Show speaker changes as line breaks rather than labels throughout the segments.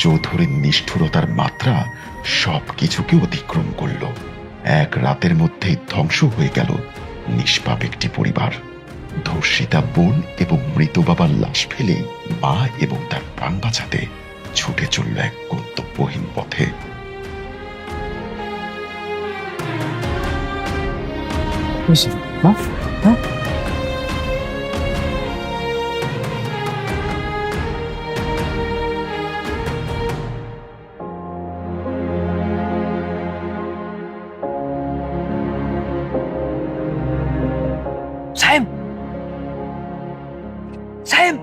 চৌধুরীর নিষ্ঠুরতার মাত্রা সবকিছুকে অতিক্রম করল। এক রাতের মধ্যেই ধ্বংস হয়ে গেল নিষ্পাপ একটি পরিবার। ধর্ষিতা বোন এবং মৃত বাবার লাশ ফেলে মা এবং তার প্রাণ বাঁচাতে ছুটে চলল এক গন্তব্যহীন পথে।
সাহেব, সাহেব,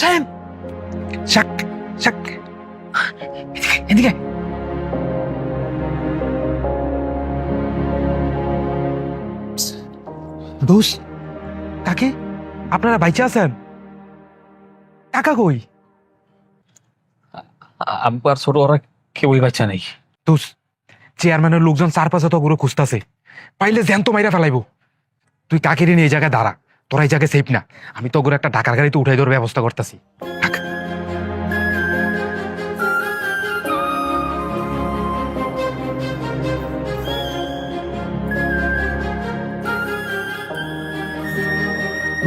সাহেব, শাক, শাক, এদিকে। দোষ কাকে? আপনারা বাইচে আছেন? কাকা কই?
আব্বার ছোট ওরা কেউই বাচ্চা নেই।
দোষ, চেয়ারম্যানের লোকজন চার পাঁচে তো গুলো খুঁজতেছে, পাইলে জ্যান্ত মাইরা ফেলাইব। তুই কাকেরই নিয়ে এই জায়গায় দাঁড়া, তোরা এই জায়গায় সেফ না। আমি তো একটা ঢাকার গাড়িতে উঠাই দেওয়ার ব্যবস্থা করতেছি।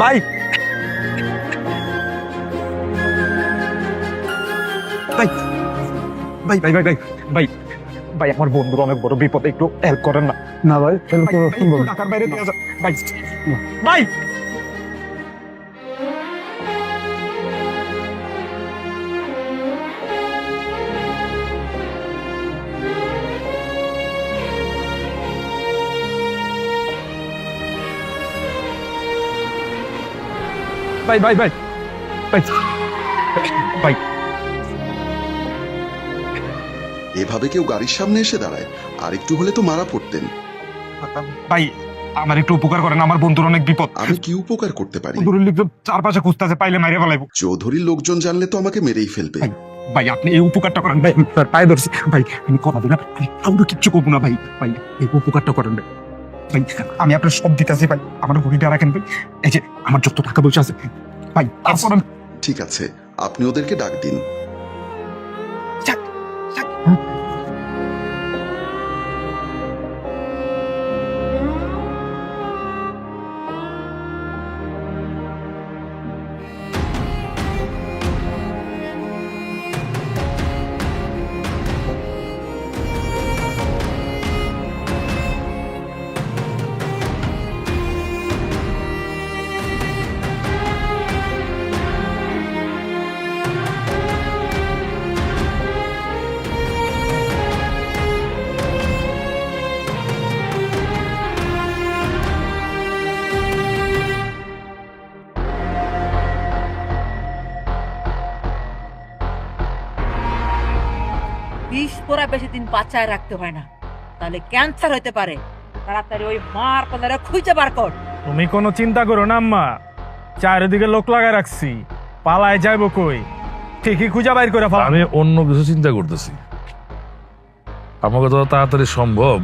ভাই, ভাই, ভাই, ভাই, ভাই, ভাই, ভাই, ভাই, আমার বন্ধুর অনেক বড় বিপদে, একটু হেল্প করেন না।
না ভাই,
ঢাকার বাইরে নিয়ে যান। ভাই, ভাই, ভাই, ভাই, ভাই, ভাই, ভাই,
এভাবে কেউ গাড়ির সামনে এসে দাঁড়ায়? আর একটু হলে তো মারা পড়তেন।
ভাই, আমার একটু উপকার করেন, আমার বন্ধুর অনেক বিপদ।
আমি কি উপকার করতে পারি?
বন্ধুর লোকজন চারপাশে খুঁজতেছে, পাইলে মাইরে ফেলাইব।
চৌধুরীর লোকজন জানলে তো আমাকে মেরেই ফেলবে।
ভাই, আপনি এই উপকারটা করেন ভাই, স্যার পায়ে ধরছি ভাই, আমি কথা দিলাম, কাউকে কিচ্ছু করবো না ভাই। ভাই, এই উপকারটা করেন ভাই। ভাই, আমি আপনার সব দিতেছি ভাই, আমার ঘড়িটা রাখেন ভাই। এই যে আমার যত টাকা পয়সা আছে ভাই, তারপর
ঠিক আছে, আপনি ওদেরকে ডাক দিন।
বিষ পোড়া বেশি দিন বাঁচায় রাখতে হয় না, তাহলে ক্যান্সার হতে পারে। তাড়াতাড়ি ওই মার পালারে খুঁজে বার কর।
তুমি কোনো চিন্তা করো না আম্মা, চারিদিকে লোক লাগায় রাখছি, পালায় যাইব কই, ঠিকই খুঁজে বাইর করে ফেলা।
আমি অন্য কিছু চিন্তা করতেছি। আমাকে তো তাড়াতাড়ি সম্ভব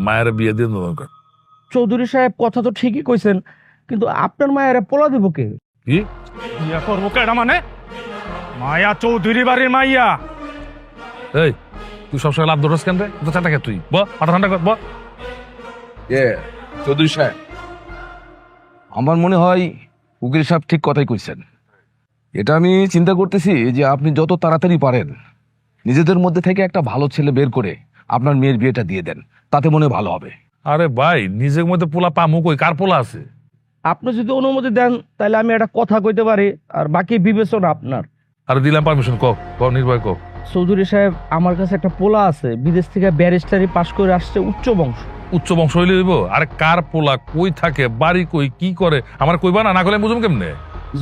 মায়ের বিয়ে দিয়ে দেওয়া দরকার।
চৌধুরী সাহেব কথা তো ঠিকই কইছেন, কিন্তু আপনার মায়ের পোলা দিব কে?
কি
বিয়ে করবো কেডা মানে? মায়া চৌধুরী বাড়ির মাইয়া।
এই, তুই সবসময় লাভ ধরস কেন রে? তো চাটা খে তুই মাথা ঠান্ডা কর।
চৌধুরী সাহেব, আমার মনে হয় উকিল সাহেব ঠিক কথাই কইছেন। এটা আমি চিন্তা করতেছি যে আপনি যত তাড়াতাড়ি পারেন নিজেদের মধ্যে থেকে একটা ভালো ছেলে বের করে আপনার মেয়ের বিয়েটা দিয়ে দেন, তাতে মনে হয় ভালো হবে।
আরে ভাই, নিজের মধ্যে পোলা পামু কই? কার পোলা আছে?
আপনি যদি অনুমতি দেন তাহলে আমি একটা কথা কইতে পারি, আর বাকি বিবেচনা আপনার।
আরে দিলাম পারমিশন, ক নির্ভয় ক।
চৌধুরী সাহেব, আমার কাছে একটা পোলা আছে, বিদেশ থেকে ব্যারিস্টারি পাশ করে আসছে, উচ্চ বংশ।
উচ্চ বংশ হইলে হইব? আরে কার পোলা, কই থাকে, বাড়ি কই, কি করে আমার কইবা না? না করলে বুঝুম কেমনে?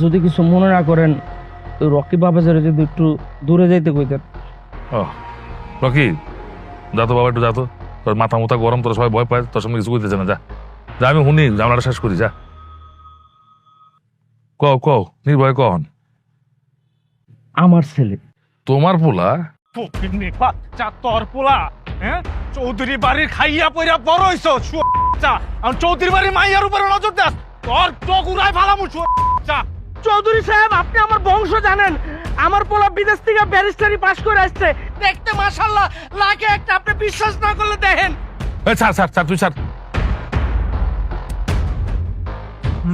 যদি কিছু মনে না করেন, ওই রকি বাবাজারে যদি একটু দূরে যাইতে কইতেন।
রকি, যা তো বাবা, একটু যা তো। তোর মাথা মুথা গরম, তোর সবাই ভয় পায়, তোর সঙ্গে কিছু কইতেছে না। যা যা, আমি শুনি, জামলাটা শেষ করি, যা। ক নির্ভয় কন।
আমার ছেলে।
তোমার পোলা?
তোর পোলা? হ্যাঁ, চৌধুরী বাড়ির খাইয়া পইরা বড় হইছ। চৌধুরী বাড়ির মাইয়ার উপরে নজর দেস, তোর চোখ উড়াই ফালামু।
চৌধুরী সাহেব, আপনি আমার বংশ জানেন। আমার পোলা বিদেশ থেকে ব্যারিস্টারি পাশ করে আসছে, দেখতে মাশাআল্লাহ লাগে একটা। আপনি বিশ্বাস না করলে দেখেন।
স্যার স্যার স্যার তুই স্যার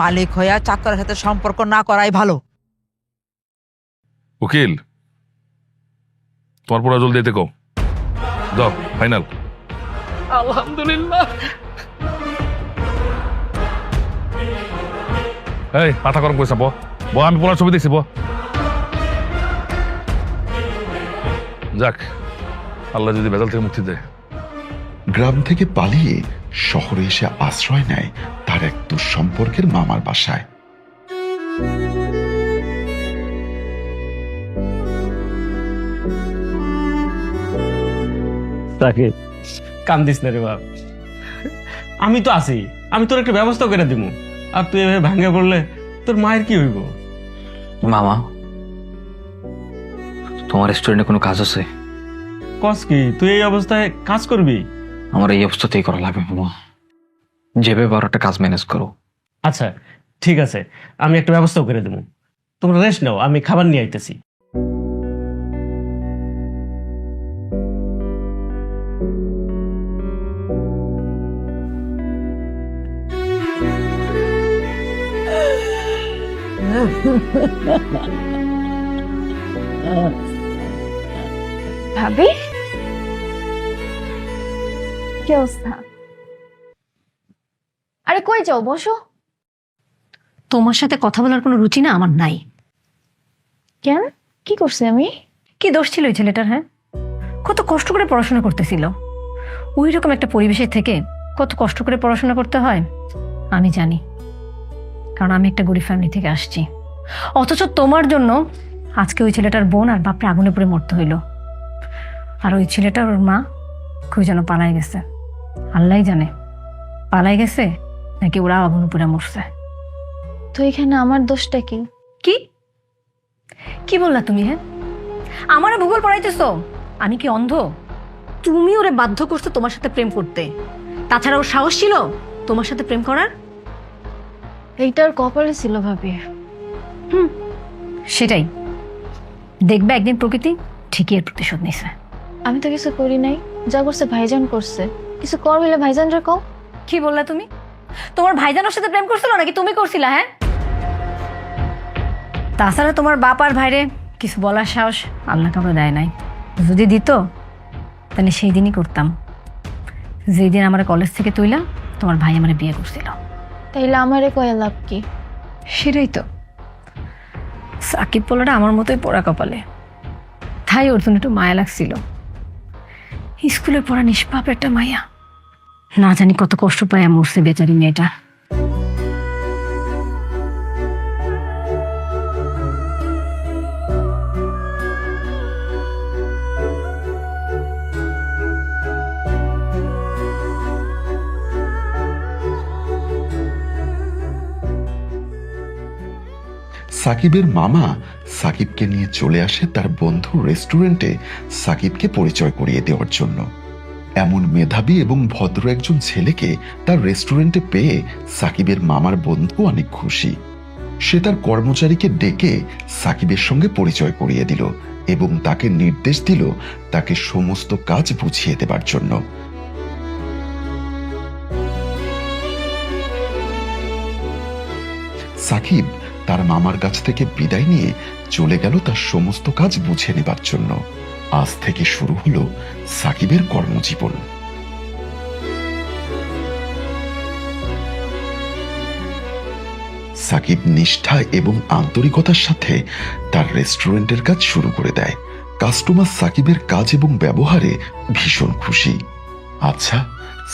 মালিক হইয়া চাকরের সাথে সম্পর্ক না করাই ভালো।
উকিল তোমার পড়া জলদি এতে কও যাও ফাইনাল।
আলহামদুলিল্লাহ।
এই মাথা গরম করিস না, ব আমি পড়ার ছবি দেখছি যাক, আল্লাহ যদি বেজাল থেকে মুক্তি দেয়।
গ্রাম থেকে পালিয়ে শহরে এসে আশ্রয় নেয় তার এক দুঃসম্পর্কের মামার বাসায়।
তাকে কান্দিস না রে বাপ, আমি তো আছি, আমি তোর একটা ব্যবস্থা করে দিব। আর তুই এভাবে ভাঙ্গে পড়লে তোর মায়ের কি হইব?
মামা, তোমার রেস্টুরেন্টে কোনো কাজ আছে?
কস কি তুই এই অবস্থায় কাজ করবি?
আমার এই অবস্থাতেই করা লাগবে মামা, যেভাবে পারো একটা কাজ ম্যানেজ করো।
আচ্ছা ঠিক আছে, আমি একটা ব্যবস্থা করে দেবো। তোমরা রেস্ট নাও, আমি খাবার নিয়ে আইতেছি।
ভাবি, কি অবস্থা? আরে কই যাও, বসো।
তোমার সাথে কথা বলার কোনো রুচি না আমার নাই।
কেন, কি করছি আমি?
কি দোষ ছিল ওই ছেলেটার? হ্যাঁ, কত কষ্ট করে পড়াশোনা করতেছিল। ওই রকম একটা পরিবেশে থেকে কত কষ্ট করে পড়াশোনা করতে হয় আমি জানি, কারণ আমি একটা গরিব ফ্যামিলি থেকে আসছি। অথচ তোমার জন্য আজকে ওই ছেলেটার বোন আর বাপরে আগুনে পড়ে মরতে হইল। আর ওই ছেলেটার ওর মা কই যেন পালাই গেছে। আল্লাহ জানে পালাই গেছে নাকি ওরা আগুনে পড়ে মরছে।
তো এখানে আমার দোষটা কি?
কি কি বললা তুমি? হ্যাঁ, আমারে ভূগোল পড়াইতেছো? আমি কি অন্ধ? তুমি ওরে বাধ্য করছো তোমার সাথে প্রেম করতে। তাছাড়া ওর সাহস ছিল তোমার সাথে প্রেম করার?
এইটার কপালে ছিল ভাবি।
সেটাই দেখবে, একদিন প্রকৃতি ঠিকই এর প্রতিশোধ নিছে।
আমি তো কিছু করি নাই, যা করছে ভাইজান করছে। কিছু কর হইলে ভাইজান রে কও।
কি বললা তুমি? তোমার ভাইজান ওর সাথে প্রেম করছিল নাকি তুমি করছিলা? হ্যাঁ, তাছাড়া তোমার বাপ আর ভাইরে কিছু বলার সাহস আল্লাহ কাউকে দেয় নাই। যদি দিত তাহলে সেই দিনই করতাম, যেই দিন আমার কলেজ থেকে তুইলা তোমার ভাই আমার বিয়ে করছিল।
তাইলে আমারে কয়ে লাভ কি?
সেটাই তো, সাকিব পোলাটা আমার মতোই পোড়া কপালে, তাই ওর জন্য একটু মায়া লাগছিল। স্কুলে পড়া নিষ্পাপ একটা মায়া, না জানি কত কষ্ট পায় মরছে বেচারি মেয়েটা।
সাকিবের মামা সাকিবকে নিয়ে চলে আসে তার বন্ধুর রেস্টুরেন্টে সাকিবকে পরিচয় করিয়ে দেওয়ার জন্য। এমন মেধাবী এবং ভদ্র একজন ছেলেকে তার রেস্টুরেন্টে পেয়ে সাকিবের মামার বন্ধু অনেক খুশি। সে তার কর্মচারীকে ডেকে সাকিবের সঙ্গে পরিচয় করিয়ে দিল এবং তাকে নির্দেশ দিল তাকে সমস্ত কাজ বুঝিয়ে দেবার জন্য। সাকিব তার মামার কাছ থেকে বিদায় নিয়ে চলে গেল তার সমস্ত কাজ বুঝে নেবার জন্য। আজ থেকে শুরু হলো সাকিবের কর্মজীবন। সাকিব নিষ্ঠা এবং আন্তরিকতার সাথে তার রেস্টুরেন্টের কাজ শুরু করে দেয়। কাস্টমার সাকিবের কাজ এবং ব্যবহারে ভীষণ খুশি। আচ্ছা,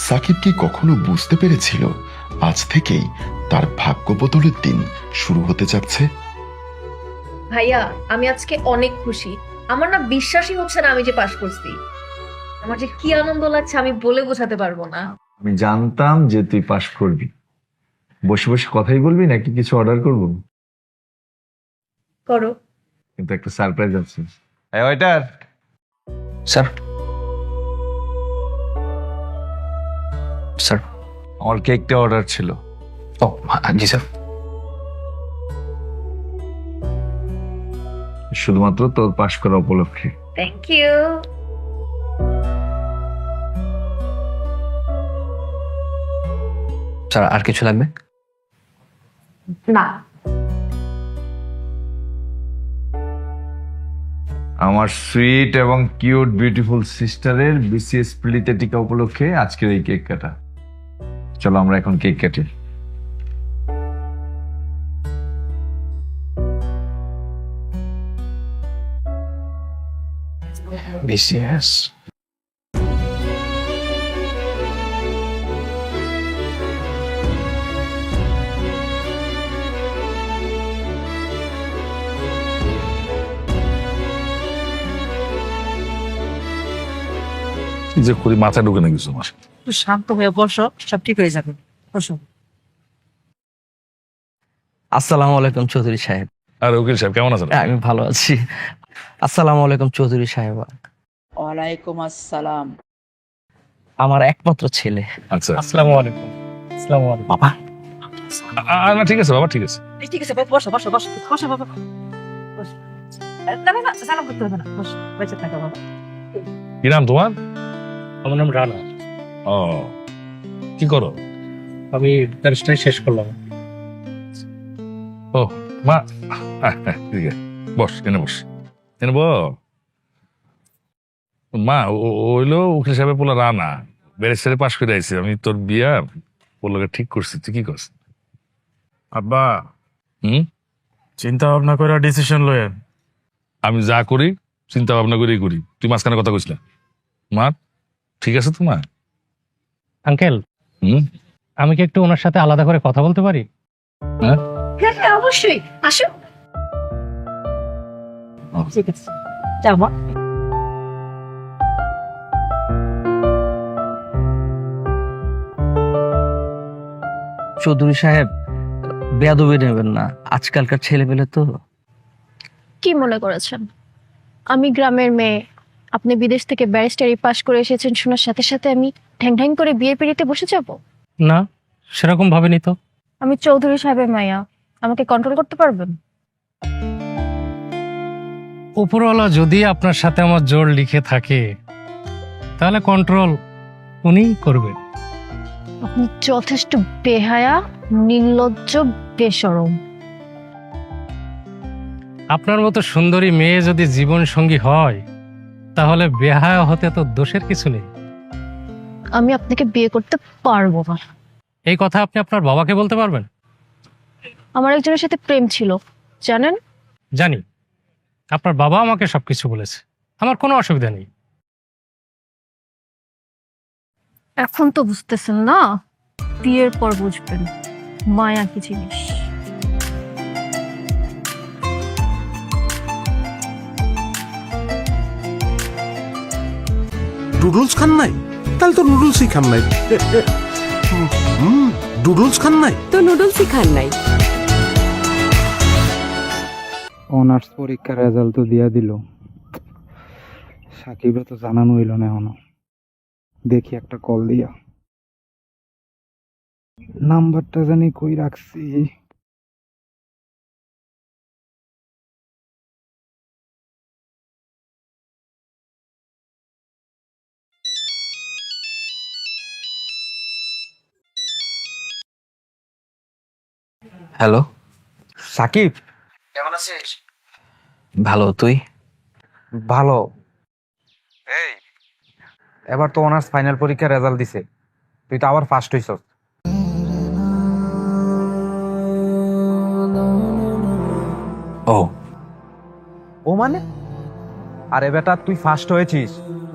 সাকিব কি কখনো বুঝতে পেরেছিল আজ থেকেই তার ভাগ্য বদলের দিন শুরু হতে যাচ্ছে?
ভাইয়া, আমি আজকে অনেক খুশি। আমার না বিশ্বাসই হচ্ছে না আমি যে পাশ করছি। আমার যে কি আনন্দ লাগছে আমি বলে বোঝাতে পারবো না।
আমি জানতাম যে তুই পাশ করবি। বসে বসে কথাই বলবি নাকি কিছু অর্ডার করব?
করো।
কিন্তু একটা সারপ্রাইজ আছে। এই ওয়েটার।
স্যার। স্যার,
আমার কেকটা অর্ডার ছিল।
ও জি স্যার।
শুধুমাত্র তোর পাশ করা উপলক্ষে।
Thank you.
স্যার আর কিছু লাগবে?
না,
আমার সুইট এবং কিউট বিউটিফুল সিস্টারের বিসিএস প্রিলিতে টিকা উপলক্ষে আজকের এই কেক কাটা। চলো আমরা এখন কেক কাটি।
বিসিএস
কি যে করি, মাথায় ঢুকে না কিছু আমার।
একটু শান্ত হয়ে বসো, সব ঠিক হয়ে যাবে। বসো।
আসসালামু আলাইকুম চৌধুরী সাহেব।
আর উকিল সাহেব কেমন আছেন?
আমি ভালো আছি। আসসালামু আলাইকুম চৌধুরী সাহেব।
ওয়ালাইকুম আসসালাম।
আমার একমাত্র ছেলে।
আচ্ছা,
আসসালামু আলাইকুম। আসসালামু আলাইকুম।
বাবা
না ঠিক আছে বাবা, ঠিক আছে।
ঠিক আছে, বসো বসো বসো বসো বাবা, বসো। না না না, সালাম করতে হবে না, বসো, বেঁচে থাকো বাবা।
কি নাম তোমার?
আমার নাম রানা।
ও, কি করো?
আমি ব্যারিস্টারি শেষ করলাম।
ও মা, ঠিক আছে, বস, এনে বস, এনে বস। মা, ওইলো উকিল সাহেবের পোলা রানা, ব্যারিস্টারি পাশ করে আইছে। আমি তোর বিয়া পোলাকে ঠিক করছি, তুই কি করছিস?
আব্বা,
হুম,
চিন্তা ভাবনা করে ডিসিশন লয়েন।
আমি যা করি চিন্তা ভাবনা করেই করি। তুই মাঝখানে কথা কইস না। মা, ঠিক আছে তো মা?
আঙ্কেল,
হুম,
আমি কি একটু ওনার সাথে আলাদা করে কথা বলতে পারি?
হ্যাঁ,
হ্যাঁ হ্যাঁ অবশ্যই, আসো।
ঠিক আছে, যাও মা।
চৌধুরী সাহেব বেয়াদবি নেবেন না, আজকালকার ছেলেপেলে তো।
কি মনে করেছেন আমি গ্রামের মেয়ে, আপনি বিদেশ থেকে ব্যারিস্টারি পাশ করে এসেছেন শোনার সাথে সাথে আমি ঢ্যাং ঢ্যাং করে বিয়ের পিড়িতে বসে যাব?
না, সেরকম ভাবেনি তো।
আমি চৌধুরী সাহেবের মাইয়া, আমাকে কন্ট্রোল করতে পারবেন?
উপরওয়ালা যদি আপনার সাথে আমার জোর লিখে থাকে তাহলে কন্ট্রোল উনিই করবেন।
আপনি যথেষ্ট বেহায়া, নির্লজ্জ, বেশরম।
আপনার মতো সুন্দরী মেয়ে যদি জীবন সঙ্গী হয় তাহলে বেহায়া হতে তো দোষের কিছু নেই।
আমি আপনাকে বিয়ে করতে পারবো না।
এই কথা আপনি আপনার বাবাকে বলতে পারবেন?
আমার একজনের সাথে প্রেম ছিল, জানেন?
জানি, আপনার বাবা আমাকে সবকিছু বলেছে, আমার কোনো অসুবিধা নেই।
এখন তো বুঝতেছেন না, বিয়ের পর বুঝবেন মায়া কি জিনিস।
নুডলস খান নাই? তাহলে তো নুডলসই খান নাই। নুডলস খান নাই
তো নুডলসই খান নাই।
অনার্স পরীক্ষার রেজাল্ট তো দিয়া দিল, সাকিবে তো জানানো হইল না এখনো। দেখি একটা কল দিয়া, নাম্বারটা জানি কই রাখছি।
হ্যালো
সাকিব,
কেমন আছিস?
ভালো, তুই?
ভালো। এই এবার তো অনার্স ফাইনাল পরীক্ষার রেজাল্ট দিছে, তুই তো আবার ফার্স্ট হইছস।
ও
ও মানে? আরে বেটা, তুই ফার্স্ট হয়েছিস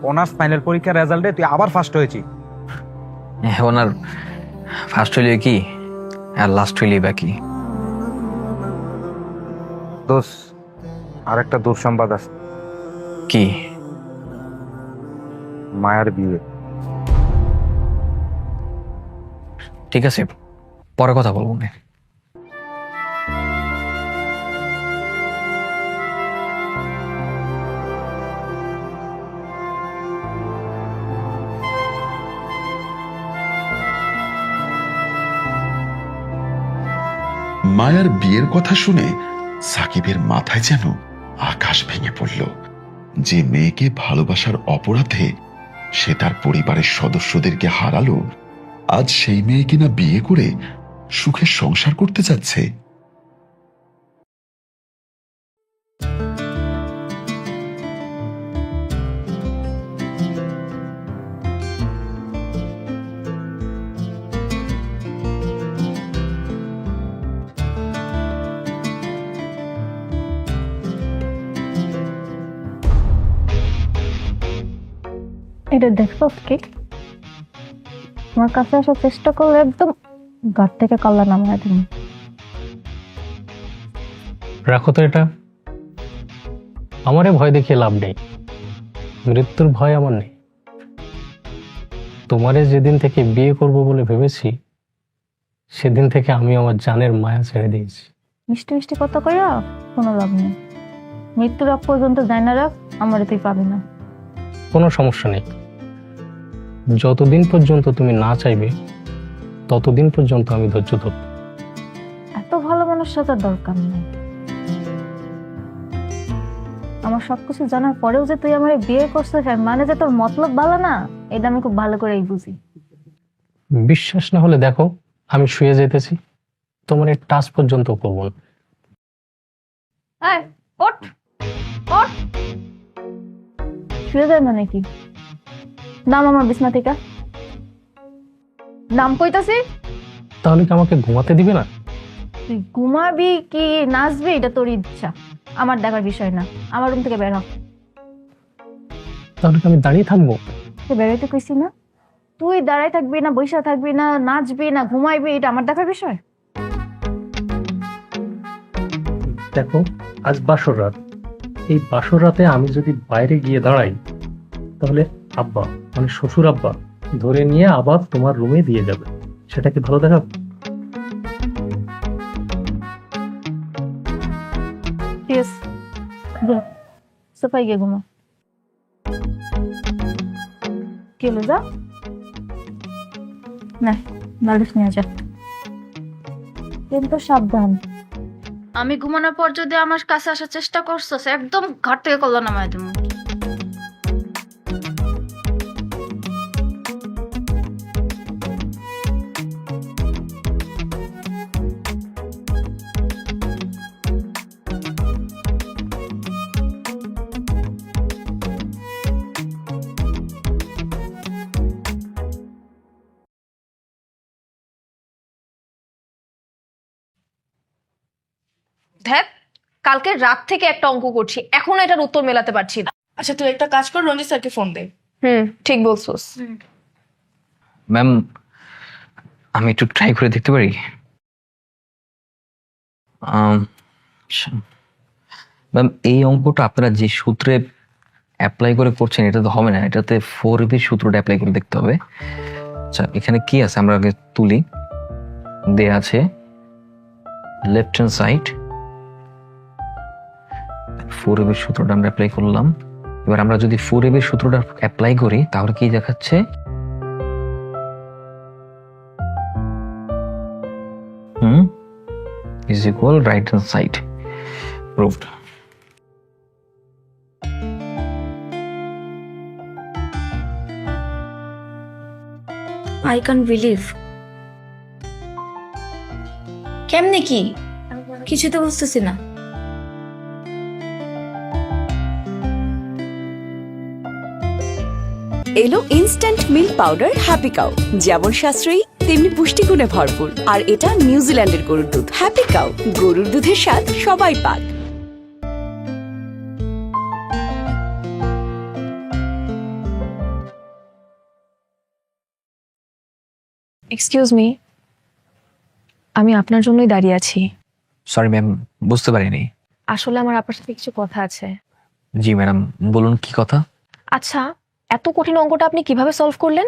অনার্স ফাইনাল পরীক্ষার রেজাল্টে, তুই আবার ফার্স্ট হয়েছিস।
এখন আর ফার্স্ট হইলে কি আর লাস্ট হইলে বাকি।
দোষ, আর একটা দুঃসংবাদ আছে।
কি?
মায়ার বিয়ে।
ঠিক আছে, পরে কথা বলবো না।
মায়ার বিয়ের কথা শুনে সাকিবের মাথায় যেন আকাশ ভেঙে পড়ল। যে মেয়েকে ভালোবাসার অপরাধে সে তার পরিবারের সদস্যদেরকে হারালো, আজ সেই মেয়ে কিনা বিয়ে করে সুখে সংসার করতে যাচ্ছে।
এটা দেখছো কি? আমার কাছে আসার চেষ্টা করলে একদম ঘাট থেকে কাল্লা নামায় দিন।
রাখো তো এটা, আমারে ভয় দেখিয়ে লাভ নেই, মৃত্যুর ভয় আমার নেই। তোমারে যেদিন থেকে বিয়ে করব বলে ভেবেছি, সেদিন থেকে আমি আমার জানের মায়া ছেড়ে দিয়েছি।
মিষ্টি মিষ্টি কথা কইয়া কোনো লাভ নেই। মৃত্যুর আগ পর্যন্ত যায় না রাখ, আমারে তুই পাবি না।
কোনো সমস্যা নেই, যতদিন পর্যন্ত তুমি না চাইবে ততদিন পর্যন্ত আমি ধৈর্য ধরব।
এত ভালো মানুষ সাজার দরকার নেই। আমার সবকিছু জানার পরেও যে তুই আমার বিয়ে করছিস, মানে যে তোর মতলব ভালো না, এটা আমি খুব ভালো করেই বুঝি।
বিশ্বাস না হলে দেখো, আমি শুয়ে যেতেছি, তোমার এই টাচ পর্যন্ত করবো না।
এই, ওঠ ওঠ। শুয়ে যায় মানে কি? নাম আমার বিছনা থেকে, নাম কইতাছি।
তাহলে কি আমাকে ঘুমাতে দিবে না?
তুই ঘুমাবি কি নাচবি এটা তোর ইচ্ছা, আমার দেখার বিষয় না। আমার রুম থেকে বের হ।
তাহলে কি আমি দাঁড়িয়ে থাকবো?
তুই বেরোইতে কইছি না? তুই দাঁড়াই থাকবি না, বইসা থাকবি না, নাচবি না, ঘুমাইবি, এটা আমার দেখার বিষয়?
দেখো, আজ বাসর রাত, এই বাসর রাতে আমি যদি বাইরে গিয়ে দাঁড়াই, তাহলে আব্বা মানে শ্বশুর আব্বা ধরে নিয়ে আবার তোমার রুমে দিয়ে যাবে। সেটা কি ভালো দেখাবে?
ইয়েস, সোফায় গিয়ে ঘুমা। কি হলো, যা না, বালিশ নিয়ে যা, কিন্তু সাবধান। আমি ঘুমানোর পর যদি আমার কাছে আসার চেষ্টা করছো, একদম ঘাট থেকে কল্লা নামায় দেবো।
ধ্যাত, কালকে রাত থেকে একটা অঙ্ক করছি, এখন এটার উত্তর মেলাতে পারছি না।
আচ্ছা তুই একটা কাজ কর, রঞ্জিত স্যারকে ফোন দে।
ঠিক বলছোস।
ম্যাম, আমি একটু ট্রাই করে দেখতে পারি? ম্যাম, এই অঙ্কটা আপনারা যে সূত্রে অ্যাপ্লাই করে করছেন এটা তো হবে না, এটাতে 4AB সূত্রটা অ্যাপ্লাই করে দেখতে হবে। আচ্ছা, এখানে কি আছে আমরা আগে তুলি। দেয়া আছে লেফট হ্যান্ড সাইড, 4AB সূত্রটা আমরা অ্যাপ্লাই করলাম। এবার আমরা যদি 4AB সূত্রটা অ্যাপ্লাই করি তাহলে কি দেখাচ্ছে? is equal right hand side. Proved.
I can't believe. কেমনে কি? কিছু তো বুঝতেছি না।
এলো instant milk powder happy cow, যেমন সাশ্রয়ী তেমনি পুষ্টিগুণে ভরপুর। আর এটা নিউজিল্যান্ডের গরুর দুধ। হ্যাপি কাউ, গরুর দুধের স্বাদ সবাই পাক।
এক্সকিউজ মি, আমি আপনার জন্যই দাঁড়িয়ে আছি।
সরি ম্যাম, বুঝতে পারিনি।
আসলে আমার আপনার সাথে কিছু কথা আছে।
জি ম্যাডাম, বলুন কি কথা?
আচ্ছা, এত কঠিন অঙ্কটা আপনি কিভাবে সলভ করলেন?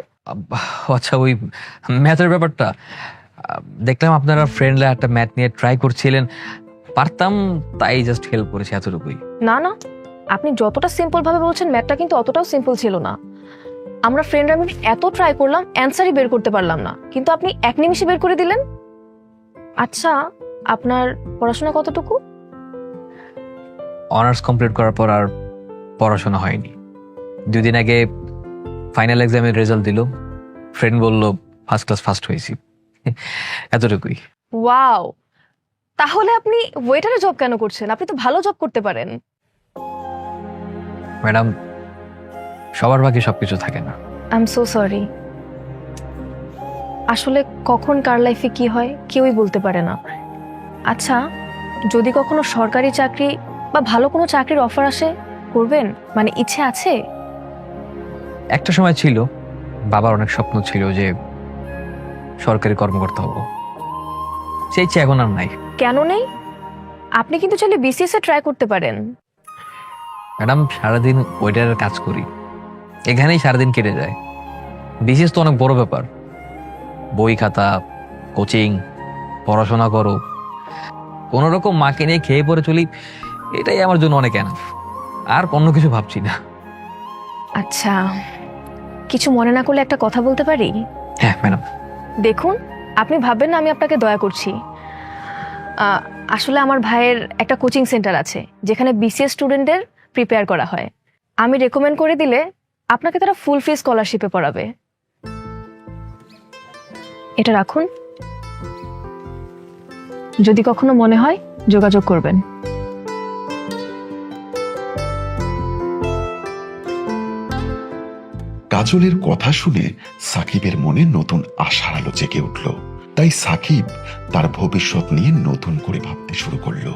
আচ্ছা, ওই ম্যাথের ব্যাপারটা দেখলাম আপনারা ফ্রেন্ডরা একটা ম্যাথ নিয়ে ট্রাই করছিলেন, পারতাম তাই জাস্ট হেল্প করেছি, এতটুকুই।
না না, আপনি যতটা সিম্পল ভাবে বলছেন ম্যাথটা কিন্তু অতটাও সিম্পল ছিল না। আমরা ফ্রেন্ডরা মিলে এত ট্রাই করলাম, অ্যান্সারই বের করতে পারলাম না, কিন্তু আপনি এক নিমিষে বের করে দিলেন। আচ্ছা, আপনার পড়াশোনা কতটুকু?
অনার্স কমপ্লিট করার পর আর পড়াশোনা হয়নি। 2 দিন আগে ফাইনাল এক্সামের রেজাল্ট দিল, ফ্রেন্ড বলল ফার্স্ট ক্লাস ফার্স্ট হয়েছি, এতটুকুই।
ওয়াও, তাহলে আপনি ওয়েটারে জব কেন করছেন? আপনি তো ভালো জব করতে পারেন।
ম্যাডাম, সবার ভাগ্যে সবকিছু থাকে না।
I am so sorry. আসলে কখন কার লাইফে কি হয় কেউই বলতে পারে না। আচ্ছা, যদি কখনো সরকারি চাকরি বা ভালো কোনো চাকরির অফার আসে, করবেন? মানে ইচ্ছে আছে?
একটা সময় ছিল, বাবার অনেক স্বপ্ন ছিল যে সরকারি কর্মকর্তা হব, সেই ইচ্ছে এখন আর নাই।
কেন নেই? আপনি কিন্তু চাইলে বিসিএস এ ট্রাই করতে পারেন।
ম্যাডাম, সারাদিন ওয়েটারের কাজ করি, এখানেই সারাদিন কেটে যায়। বিসিএস তো অনেক বড় ব্যাপার, বই খাতা, কোচিং, পড়াশোনা করো, কোনো রকম মাকে নিয়ে খেয়ে পরে চলি, এটাই আমার জন্য অনেক এনাফ। আর অন্য কিছু ভাবছি না।
আচ্ছা, কিছু মনে না করলে একটা কথা বলতে পারি?
হ্যাঁ ম্যাডাম।
দেখুন, আপনি ভাববেন না আমি আপনাকে দয়া করছি। আসলে আমার ভাইয়ের একটা কোচিং সেন্টার আছে যেখানে বিসিএস স্টুডেন্টদের প্রিপেয়ার করা হয়। আমি রেকমেন্ড করে দিলে আপনাকে তারা ফুল ফি স্কলারশিপে পড়াবে। এটা রাখুন, যদি কখনো মনে হয় যোগাযোগ করবেন।
কাজলের কথা শুনে সাকিবের মনে নতুন আশার আলো জেগে উঠল। তাই সাকিব তার ভবিষ্যৎ নিয়ে নতুন করে ভাবতে শুরু করলো।